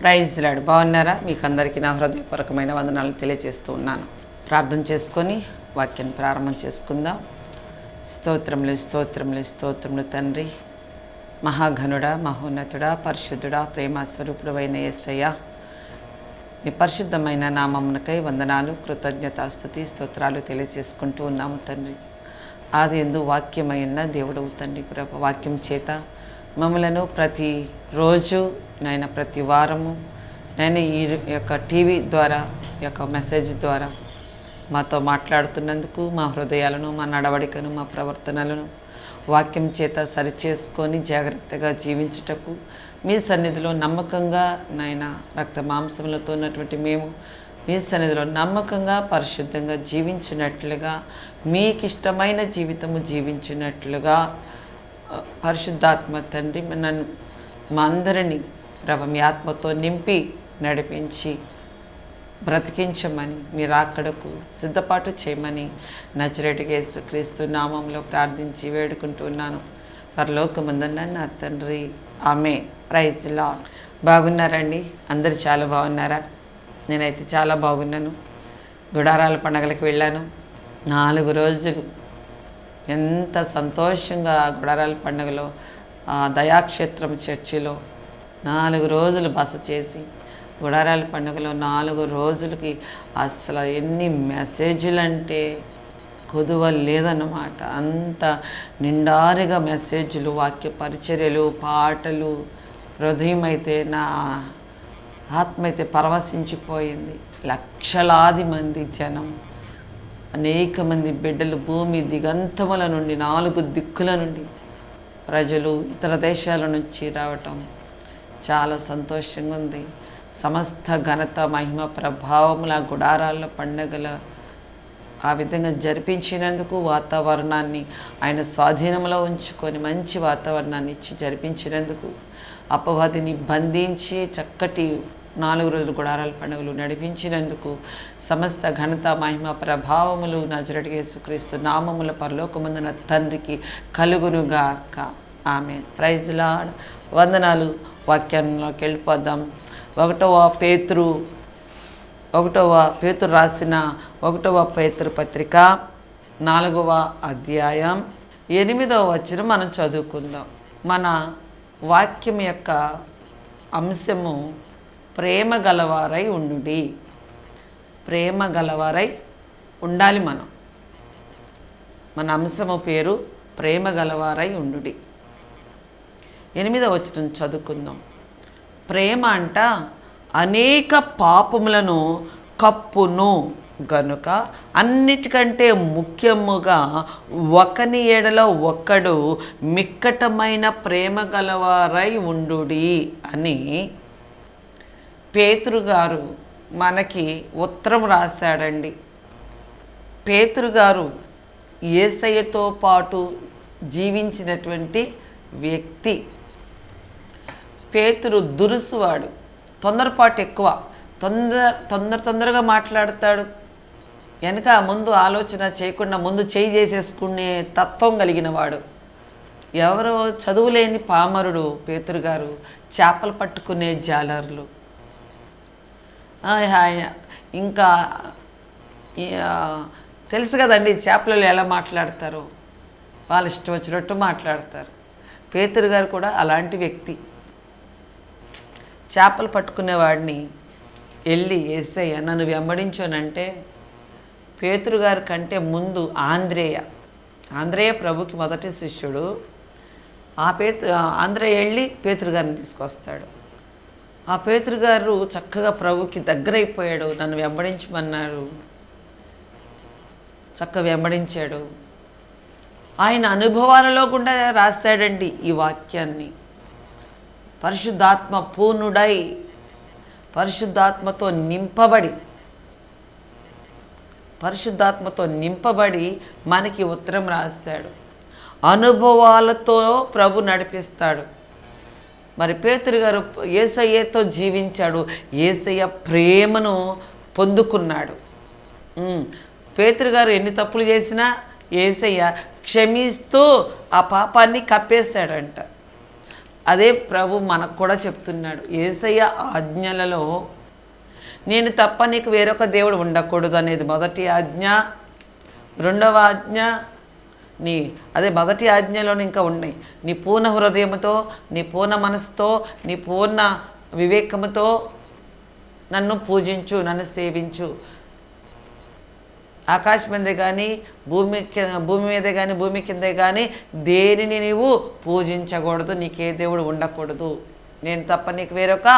Praise lord. బాగున్నారా? మీకు అందరికీ నా హృదయపూర్వకమైన వందనాలు తెలియజేస్తూ ఉన్నాను. ప్రార్థన చేసుకొని వాక్యాన్ని ప్రారంభం చేసుకుందాం. స్తోత్రములు స్తోత్రములు స్తోత్రములు తండ్రి, మహాఘనుడా, మహోన్నతుడా, పరిశుద్ధుడా, ప్రేమ స్వరూపుడు అయిన యేసయ్య, మీ పరిశుద్ధమైన నామమునకై వందనాలు, కృతజ్ఞతాస్తుతి, స్తోత్రాలు తెలియజేసుకుంటూ ఉన్నాము తండ్రి. ఆది యందు వాక్యమైన దేవుడవు తండ్రి ప్రభు, వాక్యం చేత మమ్మలను ప్రతిరోజు నాయన, ప్రతి వారము నేను ఈ యొక్క టీవీ ద్వారా, ఈ యొక్క మెసేజ్ ద్వారా మాతో మాట్లాడుతున్నందుకు మా హృదయాలను, మా నడవడికను, మా ప్రవర్తనలను వాక్యం చేత సరిచేసుకొని జాగ్రత్తగా జీవించుటకు మీ సన్నిధిలో నమ్మకంగా నాయన, రక్త మాంసములతో ఉన్నటువంటి మేము మీ సన్నిధిలో నమ్మకంగా పరిశుద్ధంగా జీవించినట్లుగా, మీకు ఇష్టమైన జీవితము జీవించినట్లుగా పరిశుద్ధాత్మ తండ్రి నన్ను, మా అందరినీ మీ ఆత్మతో నింపి నడిపించి బ్రతికించమని, మీరు అక్కడకు సిద్ధపాటు చేయమని నజరేయుడైన యేసుక్రీస్తు నామంలో ప్రార్థించి వేడుకుంటున్నాను. పరలోకమందున్న నా తండ్రి, ఆమేన్. Praise lord. బాగున్నారండి? అందరు చాలా బాగున్నారా? నేనైతే చాలా బాగున్నాను. గుడారాల పండగలకు వెళ్ళాను. 4 రోజులు ఎంత సంతోషంగా గుడారాల పండుగలో దయాక్షేత్రం చర్చిలో 4 రోజులు బస చేసి, గుడారాల పండుగలో 4 రోజులకి అసలు ఎన్ని మెసేజ్లు అంటే కొదువ లేదన్నమాట. అంత నిండారుగా మెసేజ్లు, వాక్య పరిచర్యలు, పాటలు. హృదయం అయితే, నా ఆత్మ అయితే పరవశించిపోయింది. లక్షలాది మంది జనం, అనేక మంది బిడ్డలు, భూమి దిగంతముల నుండి, 4 దిక్కుల నుండి ప్రజలు, ఇతర దేశాల నుంచి రావటం చాలా సంతోషంగా ఉంది. సమస్త ఘనత, మహిమ, ప్రభావముల గుడారాల పండగల ఆ విధంగా జరిపించినందుకు, వాతావరణాన్ని ఆయన స్వాధీనంలో ఉంచుకొని మంచి వాతావరణాన్ని ఇచ్చి జరిపించినందుకు, అపవాదిని బంధించి చక్కటి 4 రోజులు గుడారాల పండుగలు నడిపించినందుకు సమస్త ఘనత, మహిమ, ప్రభావములు నజరేయుడైన యేసుక్రీస్తు నామముల పరలోకమందున తండ్రికి కలుగునుగాక. ఆమేన్. Praise Lord. వందనాలు. వాక్యంలోకి వెళ్ళిపోదాం. 1వ పేతురు రాసిన 1వ పేతురు పత్రిక 4వ అధ్యాయం 8వ వచనం మనం చదువుకుందాం. మన వాక్యం యొక్క అంశము ప్రేమ గలవారై ఉండుడి. ప్రేమ గలవారై ఉండాలి మనం. మన అంశము పేరు ప్రేమ గలవారై ఉండుడి. 8వ వచనం చదువుకుందాం. ప్రేమ అంట అనేక పాపములను కప్పును గనుక అన్నిటికంటే ముఖ్యముగా ఒకని ఎడల ఒక్కడు మిక్కటమైన ప్రేమ గలవారై ఉండుడి అని పేతురు గారు మనకి ఉత్తరం రాశాడండి. పేతురు గారు యేసయ్యతో పాటు జీవించినటువంటి వ్యక్తి. పేతురు దురుసువాడు, తొందరపాటు ఎక్కువ, తొందరగా మాట్లాడతాడు. వెనక ముందు ఆలోచన చేయకుండా ముందు చేయి చేసేసుకునే తత్వం కలిగిన వాడు. ఎవరో చదువులేని పామరుడు పేతురు గారు, చేపలు పట్టుకునే జాలర్లు. ఇంకా తెలుసు కదండి చేపలలో ఎలా మాట్లాడతారో, వాళ్ళు ఇష్టం వచ్చినట్టు మాట్లాడతారు. పేతురు గారు కూడా అలాంటి వ్యక్తి. చేపలు పట్టుకునేవాడిని వెళ్ళి యేసయ్య నన్ను వెంబడించానంటే, పేతురు గారి కంటే ముందు ఆంద్రేయ ప్రభుకి మొదటి శిష్యుడు. ఆంద్రేయ వెళ్ళి పేతురు గారిని తీసుకొస్తాడు. ఆ పేతురు గారు చక్కగా ప్రభుకి దగ్గరైపోయాడు. నన్ను వెంబడించమన్నారు, చక్కగా వెంబడించాడు. ఆయన అనుభవాలలో కూడా రాశాడండి ఈ వాక్యాన్ని. పరిశుద్ధాత్మ పూర్ణుడై, పరిశుద్ధాత్మతో నింపబడి మనకి ఉత్తరం రాశాడు. అనుభవాలతో ప్రభు నడిపిస్తాడు. మరి పేతురు గారు యేసయ్యతో జీవించాడు, యేసయ్య ప్రేమను పొందుకున్నాడు. పేతురు గారు ఎన్ని తప్పులు చేసినా యేసయ్య క్షమిస్తూ ఆ పాపాన్ని కప్పేశాడంట. అదే ప్రభు మనకు కూడా చెప్తున్నాడు. యేసయ్య ఆజ్ఞలలో నేను తప్ప నీకు వేరొక దేవుడు ఉండకూడదు అనేది మొదటి ఆజ్ఞ. రెండవ ఆజ్ఞ అదే మొదటి ఆజ్ఞలో ఇంకా ఉన్నాయి. నీ పూర్ణ హృదయంతో, నీ పూర్ణ మనసుతో, నీ పూర్ణ వివేకముతో నన్ను పూజించు, నన్ను సేవించు. ఆకాశం మీదే కానీ భూమి మీదే కానీ భూమి కిందే కానీ దేనిని నీవు పూజించకూడదు, నీకే దేవుడు ఉండకూడదు, నేను తప్ప నీకు వేరొక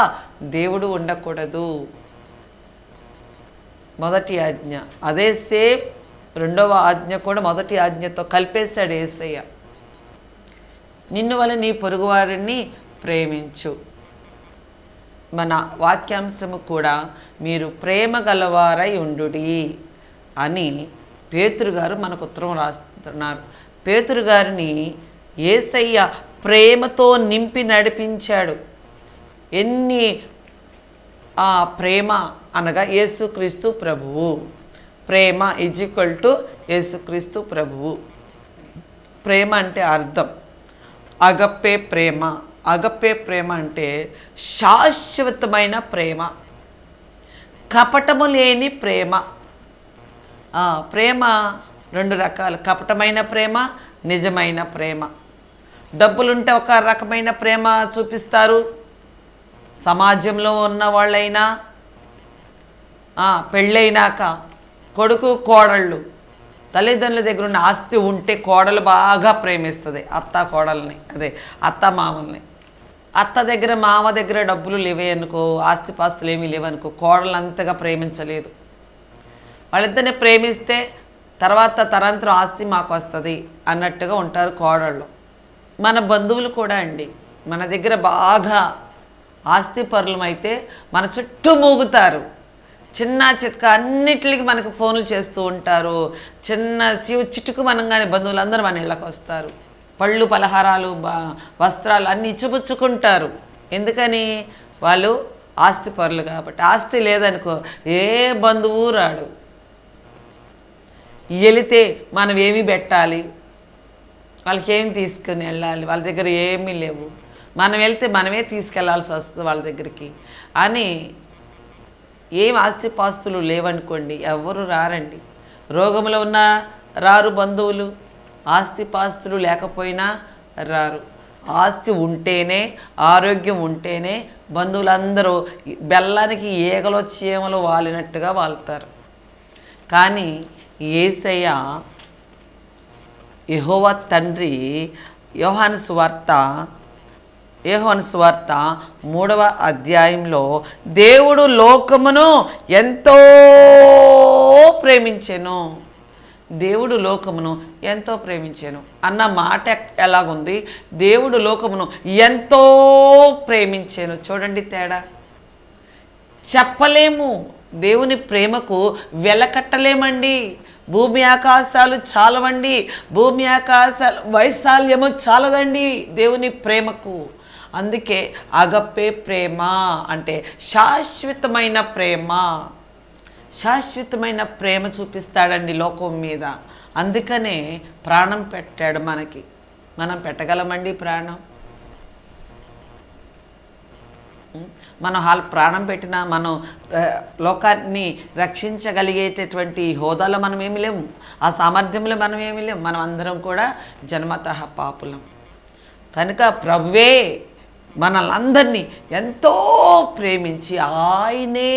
దేవుడు ఉండకూడదు. మొదటి ఆజ్ఞ. అదే సేమ్ రెండవ ఆజ్ఞ కూడా మొదటి ఆజ్ఞతో కలిపేశాడు యేసయ్య. నిన్ను వల్ల నీ పొరుగువారిని ప్రేమించు. మన వాక్యాంశము కూడా మీరు ప్రేమ గలవారై ఉండుడి అని పేతురు గారు మనకు ఉత్తరం రాస్తున్నారు. పేతురు గారిని యేసయ్య ప్రేమతో నింపి నడిపించాడు. ఎన్ని ప్రేమ అనగా యేసుక్రీస్తు ప్రభువు. ప్రేమ = యేసుక్రీస్తు ప్రభువు. ప్రేమ అంటే అర్థం అగప్పే ప్రేమ. అగప్పే ప్రేమ అంటే శాశ్వతమైన ప్రేమ, కపటము లేని ప్రేమ. ప్రేమ రెండు రకాలు, కపటమైన ప్రేమ, నిజమైన ప్రేమ. డబ్బులుంటే ఒక రకమైన ప్రేమ చూపిస్తారు, సమాజంలో ఉన్న వాళ్ళైనా, పెళ్ళైనాక కొడుకు కోడళ్ళు తల్లిదండ్రుల దగ్గర ఉన్న ఆస్తి ఉంటే కోడలు బాగా ప్రేమిస్తుంది అత్త కోడల్ని, అదే అత్త మామల్ని. అత్త దగ్గర మామ దగ్గర డబ్బులు లేవే అనుకో, ఆస్తిపాస్తులు ఏమీ లేవనుకో, కోడలు అంతగా ప్రేమించలేదు. వాళ్ళిద్దరిని ప్రేమిస్తే తర్వాత తరంతరం ఆస్తి మాకు వస్తుంది అన్నట్టుగా ఉంటారు కోడళ్ళు. మన బంధువులు కూడా అండి, మన దగ్గర బాగా ఆస్తిపరులమైతే మన చుట్టూ మూగుతారు. చిన్న చితక అన్నిటికి మనకు ఫోన్లు చేస్తూ ఉంటారు. చిన్న చిటుకు మనంగానే బంధువులందరూ మన ఇళ్ళకి వస్తారు. పళ్ళు, పలహారాలు, వస్త్రాలు అన్నీ ఇచ్చిపుచ్చుకుంటారు. ఎందుకని? వాళ్ళు ఆస్తిపరులు కాబట్టి. ఆస్తి లేదనుకో ఏ బంధువు రాడు. వెళితే మనం ఏమి పెట్టాలి, వాళ్ళకి ఏమి తీసుకుని వెళ్ళాలి, వాళ్ళ దగ్గర ఏమీ లేవు, మనం వెళ్తే మనమే తీసుకెళ్లాల్సి వస్తుంది వాళ్ళ దగ్గరికి అని. ఏం ఆస్తిపాస్తులు లేవనుకోండి ఎవరు రారండి. రోగంలో ఉన్న రారు బంధువులు, ఆస్తిపాస్తులు లేకపోయినా రారు. ఆస్తి ఉంటేనే, ఆరోగ్యం ఉంటేనే బంధువులందరూ బెల్లానికి ఈగలో చీమలు వాలినట్టుగా వాళ్తారు. కానీ యేసయ్య యెహోవా తండ్రి యోహాను సువార్త 3వ అధ్యాయంలో దేవుడు లోకమును ఎంతో ప్రేమించెను, దేవుడు లోకమును ఎంతో ప్రేమించెను అన్న మాట ఎలాగుంది? దేవుడు లోకమును ఎంతో ప్రేమించెను. చూడండి తేడా, చెప్పలేము. దేవుని ప్రేమకు వెలకట్టలేమండి. భూమి ఆకాశాలు చాలవండి, భూమి ఆకాశాల వైశాల్యము చాలదండి దేవుని ప్రేమకు. అందుకే అగప్పే ప్రేమ అంటే శాశ్వతమైన ప్రేమ. శాశ్వతమైన ప్రేమ చూపిస్తాడండి లోకం మీద. అందుకనే ప్రాణం పెట్టాడు మనకి. మనం పెట్టగలమండి ప్రాణం? మనం ప్రాణం పెట్టినా మనం లోకాన్ని రక్షించగలిగేటటువంటి హోదాలో మనం ఏమి లేము, ఆ సామర్థ్యంలో మనం ఏమి లేము. మనం అందరం కూడా జన్మతః పాపులం. కనుక ప్రభువే మనల్ని ఎంతో ప్రేమించి ఆయనే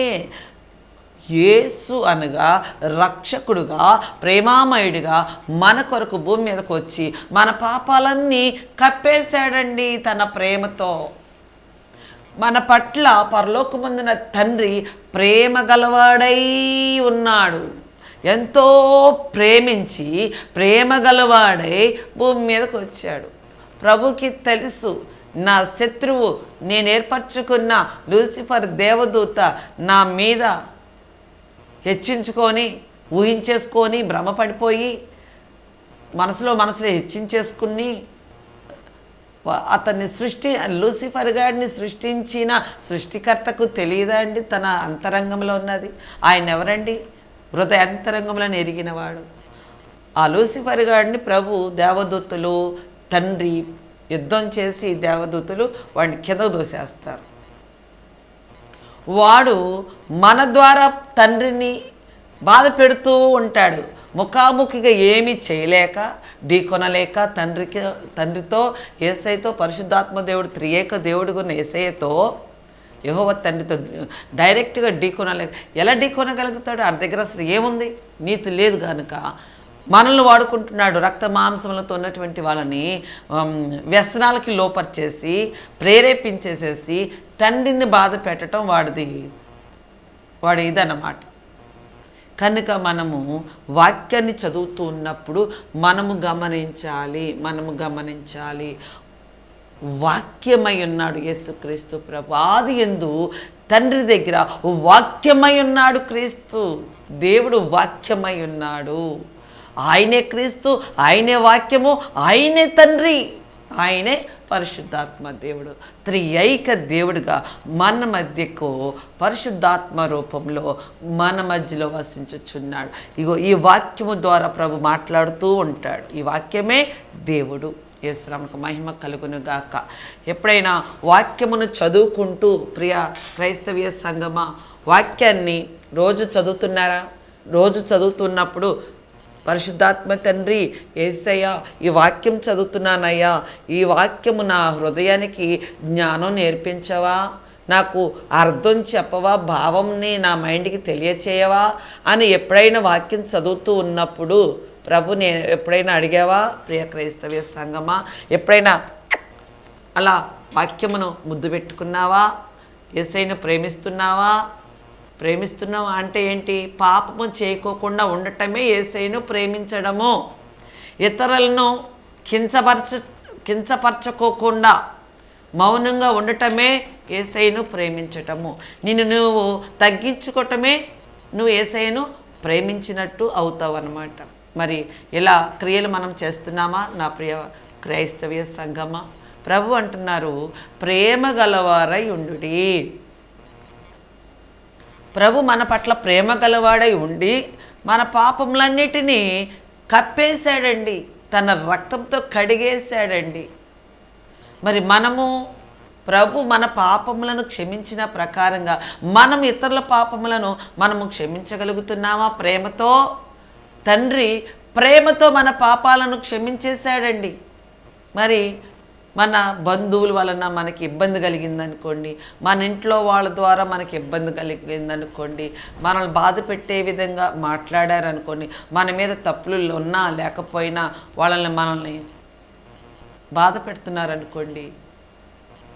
యేసు అనగా రక్షకుడుగా, ప్రేమామయుడిగా మన కొరకు భూమి మీదకు వచ్చి మన పాపాలన్నీ కప్పేశాడండి తన ప్రేమతో. మన పట్ల పరలోకమందున తండ్రి ప్రేమ గలవాడై ఉన్నాడు. ఎంతో ప్రేమించి ప్రేమ గలవాడై భూమి మీదకు వచ్చాడు. ప్రభుకి తెలుసు, నా శత్రువు, నేను ఏర్పరచుకున్న లూసిఫర్ దేవదూత నా మీద హెచ్చించుకొని, ఊహించేసుకొని, భ్రమపడిపోయి మనసులో హెచ్చించేసుకుని అతన్ని లూసిఫర్ గాడిని సృష్టించిన సృష్టికర్తకు తెలియదా అండి తన అంతరంగంలో ఉన్నది? ఆయన ఎవరండి? హృదయ అంతరంగంలో ఎరిగినవాడు. ఆ లూసిఫర్ గాడిని ప్రభు, దేవదూతలు, తండ్రి యుద్ధం చేసి దేవదూతలు వాడిని కిందకు దోసేస్తారు. వాడు మన ద్వారా తండ్రిని బాధ పెడుతూ ఉంటాడు. ముఖాముఖిగా ఏమీ చేయలేక, ఢీకొనలేక తండ్రితో, యేసయ్యతో, పరిశుద్ధాత్మ దేవుడు త్రియేక దేవుడు ఉన్న యేసయ్యతో, యెహోవా తండ్రితో డైరెక్ట్గా ఢీకొనలేక, ఎలా ఢీకొనగలుగుతాడు? ఆ దగ్గర అసలు ఏముంది? నీతి లేదు కనుక మనల్ని వాడుకుంటున్నాడు. రక్త మాంసములతో ఉన్నటువంటి వాళ్ళని వ్యసనాలకి లోపర్చేసి ప్రేరేపించేసేసి తండ్రిని బాధ పెట్టడం వాడి ఇదన్నమాట. కనుక మనము వాక్యాన్ని చదువుతూ ఉన్నప్పుడు మనము గమనించాలి. వాక్యమై ఉన్నాడు యేసుక్రీస్తు ప్రభు. ఆది యందు తండ్రి దగ్గర వాక్యమై ఉన్నాడు క్రీస్తు. దేవుడు వాక్యమై ఉన్నాడు. ఆయనే క్రీస్తు, ఆయనే వాక్యము, ఆయనే తండ్రి, ఆయనే పరిశుద్ధాత్మ దేవుడు. త్రియేక దేవుడిగా మన మధ్యకు పరిశుద్ధాత్మ రూపంలో మన మధ్యలో వసించుచున్నాడు. ఇగో ఈ వాక్యము ద్వారా ప్రభు మాట్లాడుతూ ఉంటాడు. ఈ వాక్యమే దేవుడు. యేసునామమునకు మహిమ కలుగును గాక. ఎప్పుడైనా వాక్యమును చదువుకుంటూ ప్రియ క్రైస్తవీయ సంగమా, వాక్యాన్ని రోజు చదువుతున్నారా? రోజు చదువుతున్నప్పుడు పరిశుద్ధాత్మ తండ్రి, యేసయ్య ఈ వాక్యం చదువుతున్నానయ్యా, ఈ వాక్యము నా హృదయానికి జ్ఞానం నేర్పించవా, నాకు అర్థం చెప్పవా, భావంని నా మైండ్కి తెలియచేయవా అని ఎప్పుడైనా వాక్యం చదువుతూ ఉన్నప్పుడు ప్రభు నేను ఎప్పుడైనా అడిగావా? ప్రియ క్రైస్తవ సంగమా, ఎప్పుడైనా అలా వాక్యమును ముద్దు పెట్టుకున్నావా? యేసయ్యను ప్రేమిస్తున్నావా అంటే ఏంటి? పాపము చేయకోకుండా ఉండటమే యేసయ్యను ప్రేమించడము. ఇతరులను కించపరచుకోకుండా మౌనంగా ఉండటమే యేసయ్యను ప్రేమించటము. నువ్వు తగ్గించుకోవటమే నువ్వు యేసయ్యను ప్రేమించినట్టు అవుతావు అన్నమాట. మరి ఇలా క్రియలు మనం చేస్తున్నామా నా ప్రియ క్రైస్తవ సంగమా? ప్రభు అంటున్నారు, ప్రేమ గలవారై ఉండుడి. ప్రభు మన పట్ల ప్రేమ గలవాడై ఉండి మన పాపములన్నిటినీ కప్పేశాడండి, తన రక్తంతో కడిగేశాడండి. మరి ప్రభు మన పాపములను క్షమించిన ప్రకారంగా మనం ఇతరుల పాపములను మనము క్షమించగలుగుతున్నామా? ప్రేమతో తండ్రి ప్రేమతో మన పాపాలను క్షమించేశాడండి. మరి మన బంధువుల వలన మనకి ఇబ్బంది కలిగిందనుకోండి, మన ఇంట్లో వాళ్ళ ద్వారా మనకి ఇబ్బంది కలిగిందనుకోండి, మనల్ని బాధ పెట్టే విధంగా మాట్లాడారనుకోండి, మన మీద తప్పులు ఉన్నా లేకపోయినా మనల్ని బాధ పెడుతున్నారనుకోండి,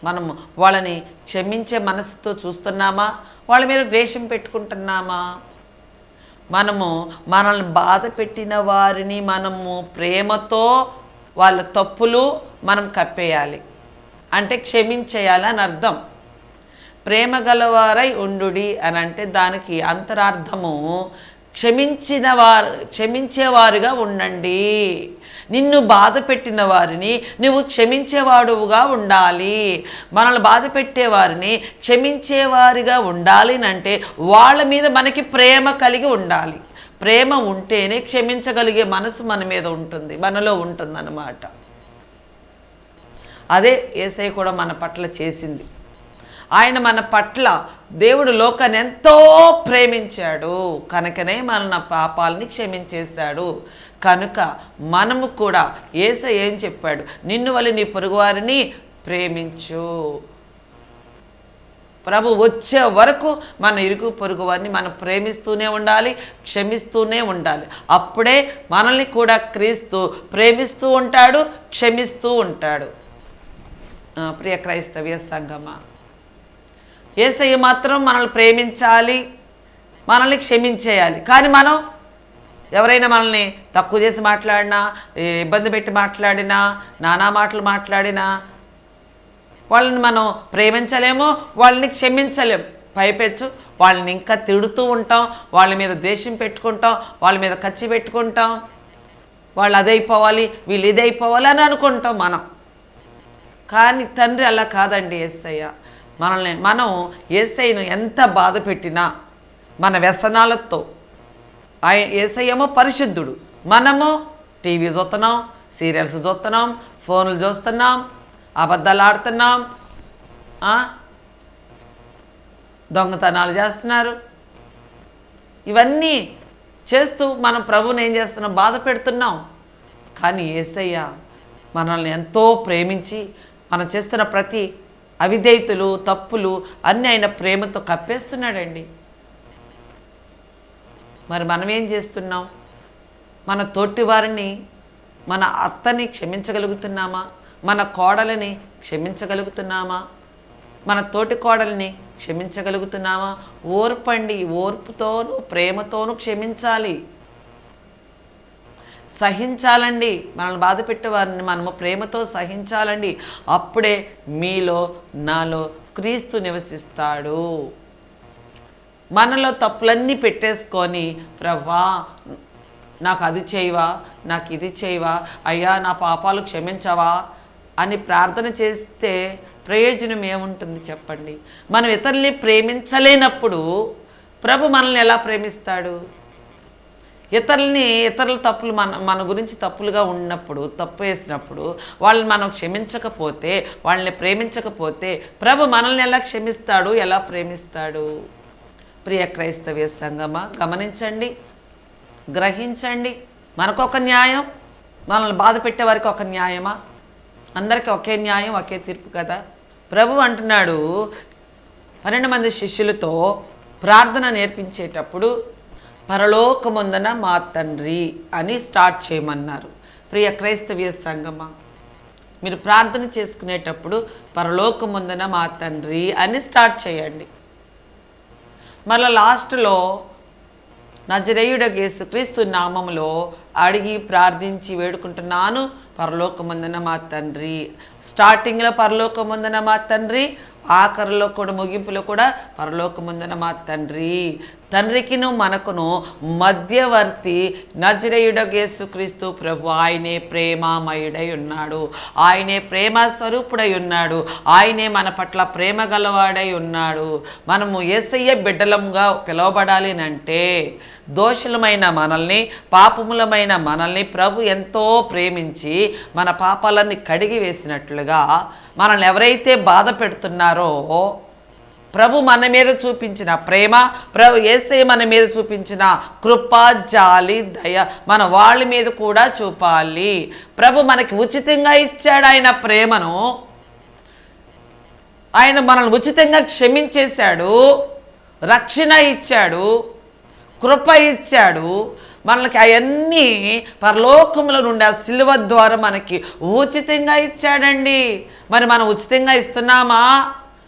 మనము వాళ్ళని క్షమించే మనసుతో చూస్తున్నామా? వాళ్ళ మీద ద్వేషం పెట్టుకుంటున్నామా? మనల్ని బాధ పెట్టిన వారిని మనము ప్రేమతో వాళ్ళ తప్పులు మనం కప్పేయాలి, అంటే క్షమించేయాలి అని అర్థం. ప్రేమ గలవారై ఉండుడి అని అంటే దానికి అంతరార్థము క్షమించేవారుగా ఉండండి. నిన్ను బాధ పెట్టిన వారిని నువ్వు క్షమించేవాడుగా ఉండాలి. మనల్ని బాధ పెట్టేవారిని క్షమించేవారిగా ఉండాలి అంటే వాళ్ళ మీద మనకి ప్రేమ కలిగి ఉండాలి. ప్రేమ ఉంటేనే క్షమించగలిగే మనసు మన మీద ఉంటుంది, మనలో ఉంటుంది అన్నమాట. అదే యేసయ్య కూడా మన పట్ల చేసింది. ఆయన మన పట్ల దేవుడు లోకాన్ని ఎంతో ప్రేమించాడు కనుకనే మన పాపాలని క్షమించేశాడు. కనుక మనము కూడా యేసయ్య ఏం చెప్పాడు? నిన్ను వలె నీ పొరుగువారిని ప్రేమించు. ప్రభు వచ్చే వరకు మన ఇరుగు పొరుగు వారిని మనం ప్రేమిస్తూనే ఉండాలి, క్షమిస్తూనే ఉండాలి. అప్పుడే మనల్ని కూడా క్రీస్తు ప్రేమిస్తూ ఉంటాడు, క్షమిస్తూ ఉంటాడు. ప్రియ క్రైస్తవ సంగమా, యేసయ్య మాత్రం మనల్ని ప్రేమించాలి, మనల్ని క్షమించేయాలి. కానీ మనం ఎవరైనా మనల్ని తక్కువ చేసి మాట్లాడినా, ఇబ్బంది పెట్టి మాట్లాడినా, నానా మాటలు మాట్లాడినా వాళ్ళని మనం ప్రేమించలేము, వాళ్ళని క్షమించలేము. పైపెచ్చు వాళ్ళని ఇంకా తిడుతూ ఉంటాం, వాళ్ళ మీద ద్వేషం పెట్టుకుంటాం, వాళ్ళ మీద కచ్చి పెట్టుకుంటాం, వాళ్ళు అదైపోవాలి వీళ్ళు ఇదైపోవాలి అని అనుకుంటాం మనం. కానీ తండ్రి అలా కాదండి. యేసయ్య మనం యేసయ్యను ఎంత బాధ పెట్టినా మన వ్యసనాలతో, యేసయ్యేమో పరిశుద్ధుడు, మనము టీవీ చూస్తున్నాం, సీరియల్స్ చూస్తున్నాం, ఫోన్లు చూస్తున్నాం, అబద్ధాలు ఆడుతున్నాం, దొంగతనాలు చేస్తున్నారు. ఇవన్నీ చేస్తూ మనం ప్రభువుని ఏం చేస్తున్నాం? బాధ పెడుతున్నాం. కానీ యేసయ్య మనల్ని ఎంతో ప్రేమించి మనం చేస్తున్న ప్రతి అవిధేయతలు, తప్పులు అన్నీ ఆయన ప్రేమతో కప్పేస్తున్నాడండి. మరి మనం ఏం చేస్తున్నాం? మన తోటి వారిని, మన అత్తని క్షమించగలుగుతున్నామా? మన కోడలిని క్షమించగలుగుతున్నామా? మన తోటి కోడలిని క్షమించగలుగుతున్నామా? ఓర్పండి, ఓర్పుతోనూ ప్రేమతోనూ క్షమించాలి, సహించాలండి. మనల్ని బాధ పెట్టేవారిని మనము ప్రేమతో సహించాలండి. అప్పుడే మీలో నాలో క్రీస్తు నివసిస్తాడు. మనలో తప్పులన్నీ పెట్టేసుకొని ప్రభువా నాకు అది చేయవా, నాకు ఇది చేయవా, అయ్యా నా పాపాలు క్షమించవా అని ప్రార్థన చేస్తే ప్రయోజనం ఏముంటుంది చెప్పండి? మనం ఇతరుల్ని ప్రేమించలేనప్పుడు ప్రభు మనల్ని ఎలా ప్రేమిస్తాడు? ఇతరుల తప్పులు మన గురించి తప్పులుగా ఉన్నప్పుడు, తప్పు వేసినప్పుడు వాళ్ళని మనం క్షమించకపోతే, వాళ్ళని ప్రేమించకపోతే ప్రభు మనల్ని ఎలా క్షమిస్తాడు, ఎలా ప్రేమిస్తాడు? ప్రియ క్రైస్తవ సంఘమా, గమనించండి, గ్రహించండి. మనకొక న్యాయం, మనల్ని బాధ పెట్టే వారికి ఒక న్యాయమా? అందరికీ ఒకే న్యాయం, ఒకే తీర్పు కదా. ప్రభు అంటున్నాడు 12 మంది శిష్యులతో ప్రార్థన నేర్పించేటప్పుడు పరలోకమందున మా తండ్రి అని స్టార్ట్ చేయమన్నారు. ప్రియ క్రైస్తవ సంఘమా, మీరు ప్రార్థన చేసుకునేటప్పుడు పరలోకమందున మా తండ్రి అని స్టార్ట్ చేయండి. మళ్ళీ లాస్ట్లో నజరేయుడగు యేసుక్రీస్తు నామములో అడిగి ప్రార్థించి వేడుకుంటున్నాను పరలోకమందున మా తండ్రి. స్టార్టింగ్లో పరలోకమందున మా తండ్రి, ఆఖరిలో కూడా ముగింపులో కూడా పరలోకమందున మా తండ్రి. తండ్రికిను మనకును మధ్యవర్తి నజరేయుడగు యేసుక్రీస్తు ప్రభు. ఆయనే ప్రేమామయుడై ఉన్నాడు, ఆయనే ప్రేమ స్వరూపుడై ఉన్నాడు, ఆయనే మన పట్ల ప్రేమ గలవాడై ఉన్నాడు. మనము యేసయ్య బిడ్డలంగా పిలువబడాలి అంటే దోషులమైన మనల్ని, పాపములమైన మనల్ని ప్రభు ఎంతో ప్రేమించి మన పాపాలన్నీ కడిగి వేసినట్లుగా మనల్ని ఎవరైతే బాధ పెడుతున్నారో ప్రభు మన మీద చూపించిన ప్రేమ, ప్రభు యేసయ్య మన మీద చూపించిన కృప, జాలి, దయ మన వాళ్ళ మీద కూడా చూపాలి. ప్రభు మనకి ఉచితంగా ఇచ్చాడు ఆయన ప్రేమను. ఆయన మనల్ని ఉచితంగా క్షమించేశాడు, రక్షణ ఇచ్చాడు, కృప ఇచ్చాడు. మనకి అవన్నీ పరలోకముల నుండి ఆ సిలువ ద్వారా మనకి ఉచితంగా ఇచ్చాడండి. మరి మనం ఉచితంగా ఇస్తున్నామా?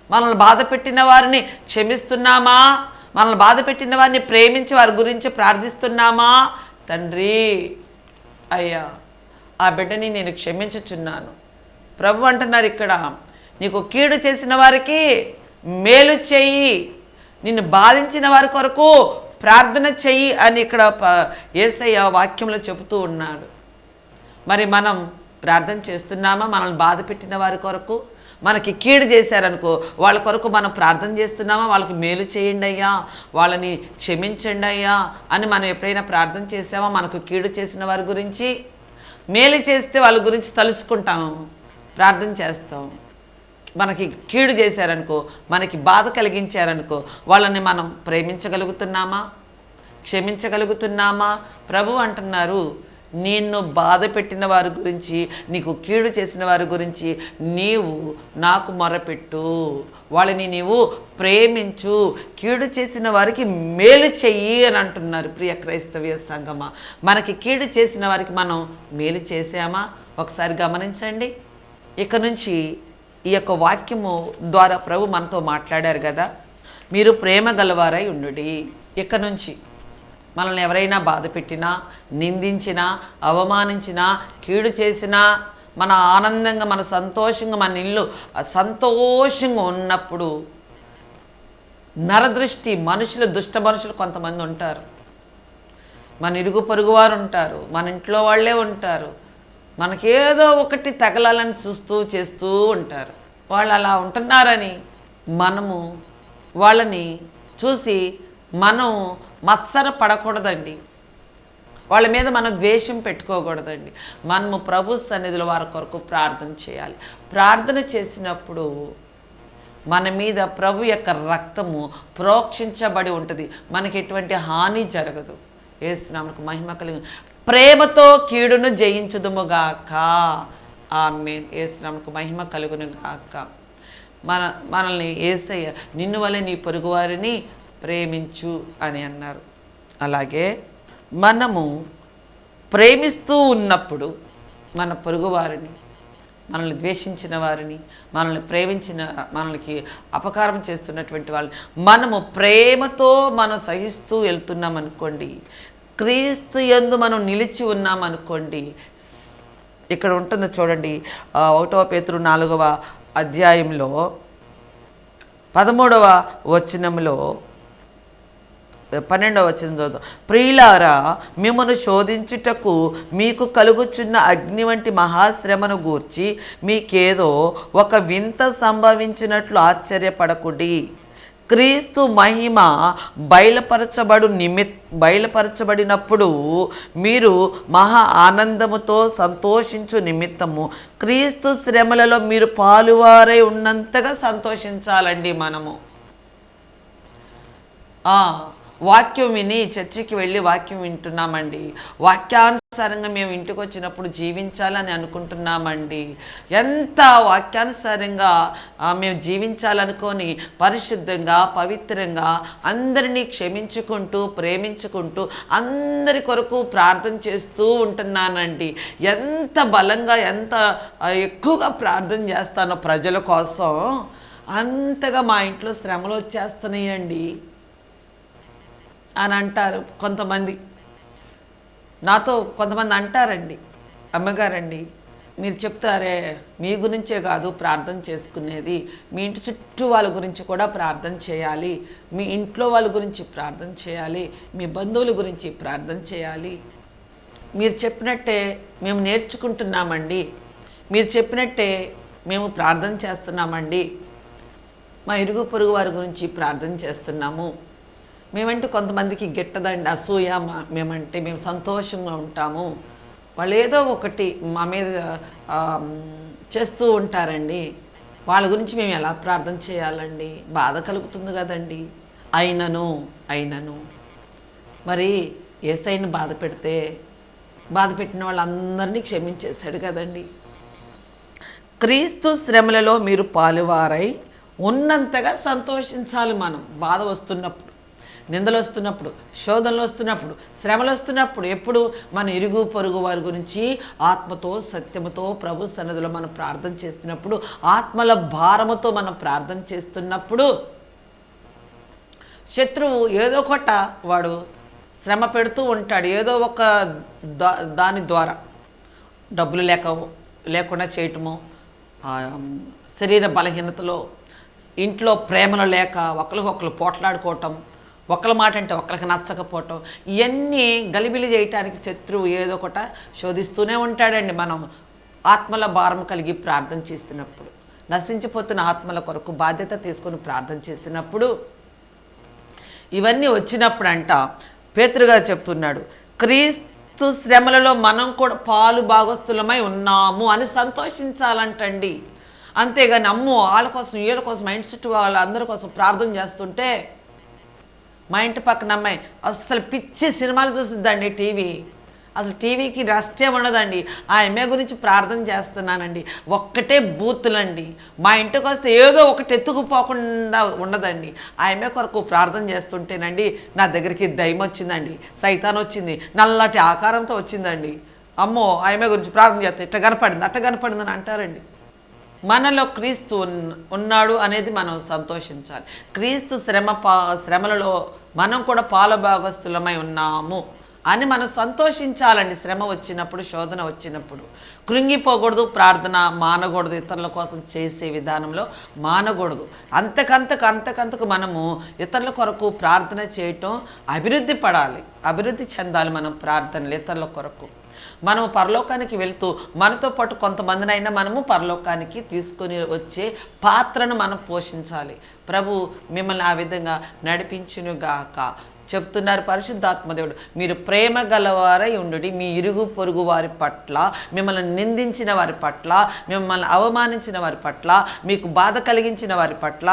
మనల్ని బాధ పెట్టిన వారిని క్షమిస్తున్నామా? మనల్ని బాధ పెట్టిన వారిని ప్రేమించి వారి గురించి ప్రార్థిస్తున్నామా? తండ్రి అయ్యా ఆ బిడ్డని నేను క్షమించుచున్నాను. ప్రభు అంటున్నారు ఇక్కడ, నీకు కీడు చేసిన వారికి మేలు చెయ్యి, నిన్ను బాధించిన వారి కొరకు ప్రార్థన చెయ్యి అని ఇక్కడ యేసయ్య వాక్యంలో చెబుతూ ఉన్నాడు. మరి మనం ప్రార్థన చేస్తున్నామా? మనల్ని బాధ పెట్టిన వారి కొరకు, మనకి కీడు చేశారనుకో వాళ్ళ కొరకు మనం ప్రార్థన చేస్తున్నామా? వాళ్ళకి మేలు చేయండి అయ్యా, వాళ్ళని క్షమించండి అయ్యా అని మనం ఎప్పుడైనా ప్రార్థన చేసామా? మనకు కీడు చేసిన వారి గురించి, మేలు చేస్తే వాళ్ళ గురించి తలుచుకుంటాం, ప్రార్థన చేస్తాం. మనకి కీడు చేశారనుకో, మనకి బాధ కలిగించారనుకో వాళ్ళని మనం ప్రేమించగలుగుతున్నామా? క్షమించగలుగుతున్నామా? ప్రభు అంటున్నారు, నిన్ను బాధ పెట్టిన వారి గురించి, నీకు కీడు చేసిన వారి గురించి నీవు నాకు మొరపెట్టు, వాళ్ళని నీవు ప్రేమించు, కీడు చేసిన వారికి మేలు చెయ్యి అని అంటున్నారు. ప్రియ క్రైస్తవ సంఘమా, మనకి కీడు చేసిన వారికి మనం మేలు చేసామా? ఒకసారి గమనించండి. ఇక నుంచి ఈ యొక్క వాక్యము ద్వారా ప్రభు మనతో మాట్లాడారు కదా, మీరు ప్రేమ గలవారై ఉండుడి. ఇక నుంచి మనల్ని ఎవరైనా బాధ పెట్టినా, నిందించినా, అవమానించినా, కీడు చేసినా, మన ఆనందంగా, మన సంతోషంగా, మన ఇల్లు సంతోషంగా ఉన్నప్పుడు నరదృష్టి మనుషులు, దుష్ట మనుషులు కొంతమంది ఉంటారు, మన ఇరుగు పొరుగు వారు ఉంటారు, మన ఇంట్లో వాళ్ళే ఉంటారు, మనకేదో ఒకటి తగలాలని చేస్తూ ఉంటారు. వాళ్ళు అలా ఉంటున్నారని మనము వాళ్ళని చూసి మనం మత్సర పడకూడదండి. వాళ్ళ మీద మనం ద్వేషం పెట్టుకోకూడదండి. మనము ప్రభు సన్నిధిలో వారి కొరకు ప్రార్థన చేయాలి. ప్రార్థన చేసినప్పుడు మన మీద ప్రభు యొక్క రక్తము ప్రోక్షించబడి ఉంటుంది. మనకి ఎటువంటి హాని జరగదు. యేసు నామమునకు మహిమ కలిగి ప్రేమతో కీడును జయించుదుముగాక. ఆమేన్. యేసు నామమునకు మహిమ కలుగును గాక. మనల్ని యేసయ్య నిన్ను వలె నీ పొరుగువారిని ప్రేమించు అని అన్నారు. అలాగే మనము ప్రేమిస్తూ ఉన్నప్పుడు మన పొరుగువారిని, మనల్ని ద్వేషించిన వారిని, మనల్ని ప్రేమించిన, మనకి అపకారం చేస్తున్నటువంటి వాళ్ళని మనము ప్రేమతో మనం సహిస్తూ వెళ్తున్నాం అనుకోండి, క్రీస్తు యందు మనం నిలిచి ఉన్నాం అనుకోండి, ఇక్కడ ఉంటుంది చూడండి 1 పేతురు 4వ అధ్యాయంలో 13వ వచనంలో 12వ వచనం చదువుతాం. ప్రియులారా, మిమ్మను శోధించుటకు మీకు కలుగుచున్న అగ్ని వంటి మహాశ్రమను గూర్చి మీకేదో ఒక వింత సంభవించినట్లు ఆశ్చర్యపడకుడి. క్రీస్తు మహిమ బయలుపరచబడినప్పుడు మీరు మహా ఆనందముతో సంతోషించు నిమిత్తము క్రీస్తు శ్రమలలో మీరు పాలువారై ఉన్నంతగా సంతోషించాలండి. మనము వాక్యం విని చర్చికి వెళ్ళి వాక్యం వింటున్నామండి. వాక్యానుసారంగా మేము ఇంటికి వచ్చినప్పుడు జీవించాలని అనుకుంటున్నామండి. ఎంత వాక్యానుసారంగా మేము జీవించాలనుకొని పరిశుద్ధంగా, పవిత్రంగా, అందరినీ క్షమించుకుంటూ, ప్రేమించుకుంటూ, అందరి కొరకు ప్రార్థన చేస్తూ ఉంటున్నానండి. ఎంత బలంగా, ఎంత ఎక్కువగా ప్రార్థన చేస్తానో ప్రజల కోసం, అంతగా మా ఇంట్లో శ్రమలు వచ్చేస్తున్నాయండి అని అంటారు కొంతమంది. నాతో కొంతమంది అంటారండి, అమ్మగారండి మీరు చెప్తారే మీ గురించే కాదు ప్రార్థన చేసుకునేది, మీ ఇంటి చుట్టూ వాళ్ళ గురించి కూడా ప్రార్థన చేయాలి, మీ ఇంట్లో వాళ్ళ గురించి ప్రార్థన చేయాలి, మీ బంధువుల గురించి ప్రార్థన చేయాలి. మీరు చెప్పినట్టే మేము నేర్చుకుంటున్నామండి, మీరు చెప్పినట్టే మేము ప్రార్థన చేస్తున్నామండి, మా ఇరుగు పొరుగు వారి గురించి ప్రార్థన చేస్తున్నాము. మేమంటే కొంతమందికి గిట్టదండి, అసూయ. మేమంటే మేము సంతోషంగా ఉంటాము, వాళ్ళు ఏదో ఒకటి మా మీద చేస్తూ ఉంటారండి, వాళ్ళ గురించి మేము ఎలా ప్రార్థన చేయాలండి? బాధ కలుగుతుంది కదండి. అయినను మరి యేసయ్యను బాధ పెట్టిన వాళ్ళందరినీ క్షమించేశాడు కదండి. క్రీస్తు శ్రమలలో మీరు పాలువారై ఉన్నంతగా సంతోషించాలి. మనం బాధ వస్తున్నప్పుడు, నిందలు వస్తున్నప్పుడు, శోధనలు వస్తున్నప్పుడు, శ్రమలు వస్తున్నప్పుడు, ఎప్పుడు మన ఇరుగు పొరుగు వారి గురించి ఆత్మతో, సత్యముతో ప్రభు సన్నిధిలో మనం ప్రార్థన చేస్తున్నప్పుడు, ఆత్మల భారముతో మనం ప్రార్థన చేస్తున్నప్పుడు, శత్రువు ఏదో ఒకట వాడు శ్రమ పెడుతూ ఉంటాడు. ఏదో ఒక దాని ద్వారా డబ్బులు లేకుండా చేయటము, శరీర బలహీనతలో, ఇంట్లో ప్రేమలు లేక ఒకరికొకరు పోట్లాడుకోవటం, ఒకళ్ళ మాట అంటే ఒకరికి నచ్చకపోవటం, ఇవన్నీ గలిబిలి చేయటానికి శత్రువు ఏదో ఒకట శోధిస్తూనే ఉంటాడండి. మనం ఆత్మల భారం కలిగి ప్రార్థన చేసినప్పుడు, నశించిపోతున్న ఆత్మల కొరకు బాధ్యత తీసుకొని ప్రార్థన చేసినప్పుడు, ఇవన్నీ వచ్చినప్పుడు అంట పేతురుగా చెప్తున్నాడు, క్రీస్తు శ్రమలలో మనం కూడా పాలు భాగస్తులమై ఉన్నాము అని సంతోషించాలంటండి. అంతేగాని అమ్మో వాళ్ళ కోసం వీళ్ళ కోసం, మా ఇంటి చుట్టూ వాళ్ళందరి కోసం ప్రార్థన చేస్తుంటే, మా ఇంటి పక్కన అమ్మాయి అస్సలు పిచ్చి సినిమాలు చూసిద్దండి, టీవీ అసలు టీవీకి రెస్టే ఉండదండి. ఆ అమ్మాయి గురించి ప్రార్థన చేస్తున్నానండి, ఒక్కటే బూతులండి. మా ఇంటికి వస్తే ఏదో ఒకటి ఎత్తుకుపోకుండా ఉండదండి. ఆ అమ్మాయి కొరకు ప్రార్థన చేస్తుంటేనండి నా దగ్గరికి దయ్యం వచ్చిందండి, సైతాన్ వచ్చింది, నల్లటి ఆకారంతో వచ్చిందండి. అమ్మో ఆ అమ్మాయి గురించి ప్రార్థన చేస్తే ఇట్ట కనపడింది అని అంటారండి. మనలో క్రీస్తు ఉన్నాడు అనేది మనం సంతోషించాలి. క్రీస్తు శ్రమలలో మనం కూడా పాలుభాగస్తులమై ఉన్నాము అని మనం సంతోషించాలండి. శ్రమ వచ్చినప్పుడు, శోధన వచ్చినప్పుడు కృంగిపోకూడదు, ప్రార్థన మానకూడదు, ఇతరుల కోసం చేసే విధానంలో మానకూడదు. అంతకంతకు మనము ఇతరుల కొరకు ప్రార్థన చేయటం, అభివృద్ధి చెందాలి. మనం ప్రార్థనలు ఇతరుల కొరకు మనము పరలోకానికి వెళ్తూ మనతో పాటు కొంతమందినైనా మనము పరలోకానికి తీసుకొని వచ్చే పాత్రను మనం పోషించాలి. ప్రభు మిమ్మల్ని ఆ విధంగా నడిపించునుగాక. చెప్తున్నారు పరిశుద్ధాత్మ దేవుడు. మీరు ప్రేమ గలవారై ఉండుడి, మీ ఇరుగు పొరుగు వారి పట్ల, మిమ్మల్ని నిందించిన వారి పట్ల, మిమ్మల్ని అవమానించిన వారి పట్ల, మీకు బాధ కలిగించిన వారి పట్ల,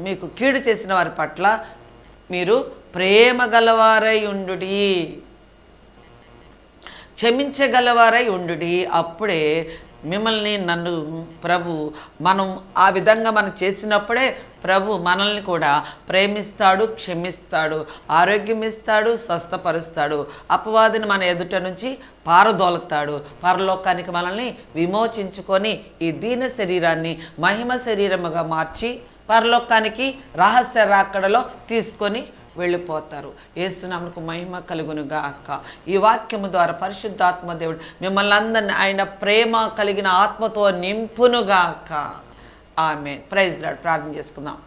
మీకు కీడు చేసిన వారి పట్ల మీరు ప్రేమ గలవారై ఉండుడి, క్షమించగలవారై ఉండుడి. అప్పుడే మిమ్మల్ని నన్ను ప్రభు మనం ఆ విధంగా మనం చేసినప్పుడే ప్రభు మనల్ని కూడా ప్రేమిస్తాడు, క్షమిస్తాడు, ఆరోగ్యం ఇస్తాడు, స్వస్థపరుస్తాడు, అపవాదిని మన ఎదుట నుంచి పారదోలుతాడు, పరలోకానికి మనల్ని విమోచించుకొని ఈ దీన శరీరాన్ని మహిమ శరీరముగా మార్చి పరలోకానికి రహస్య రాకడలో తీసుకొని వెళ్ళిపోతారు. యేసునామమునకు మహిమ కలుగునుగాక. ఈ వాక్యము ద్వారా పరిశుద్ధాత్మ దేవుడు మిమ్మల్ని అందరినీ ఆయన ప్రేమ కలిగిన ఆత్మతో నింపునుగాక. ఆమేన్. Praise lord. ప్రార్థన చేసుకుందాం.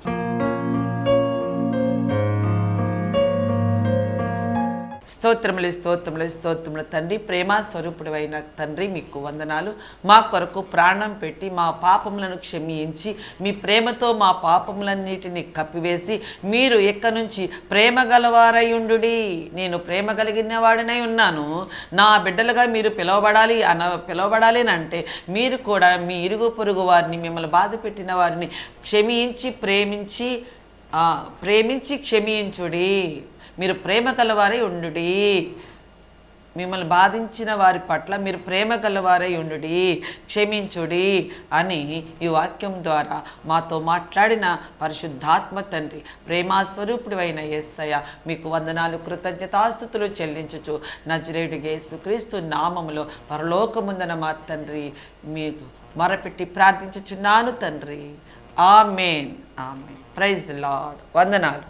స్తోత్రములు స్తోత్రములు స్తోత్రములు తండ్రి, ప్రేమ స్వరూపుడు అయిన తండ్రి, మీకు వందనాలు. మా కొరకు ప్రాణం పెట్టి మా పాపములను క్షమించి మీ ప్రేమతో మా పాపములన్నిటిని కప్పివేసి మీరు ఎక్కడి నుంచి ప్రేమ గలవారై ఉండుడి, నేను ప్రేమ కలిగిన వాడినై ఉన్నాను, నా బిడ్డలుగా మీరు పిలవబడాలి అంటే మీరు కూడా మీ ఇరుగు పొరుగు వారిని, మిమ్మల్ని బాధ పెట్టిన వారిని ప్రేమించి క్షమించుడి. మీరు ప్రేమ గలవారై ఉండుడి, మిమ్మల్ని బాధించిన వారి పట్ల మీరు ప్రేమ గలవారై ఉండుడి, క్షమించుడి అని ఈ వాక్యం ద్వారా మాతో మాట్లాడిన పరిశుద్ధాత్మ తండ్రి, ప్రేమాస్వరూపుడు అయిన యేసయ్య మీకు వందనాలు, కృతజ్ఞతాస్తుతులు చెల్లించుచు నజరేయుడు యేసుక్రీస్తు నామములో పరలోకముందన మా తండ్రి మీకు మొరపెట్టి ప్రార్థించుచున్నాను తండ్రి. ఆమేన్. ఆమేన్. Praise Lord. వందనాలు.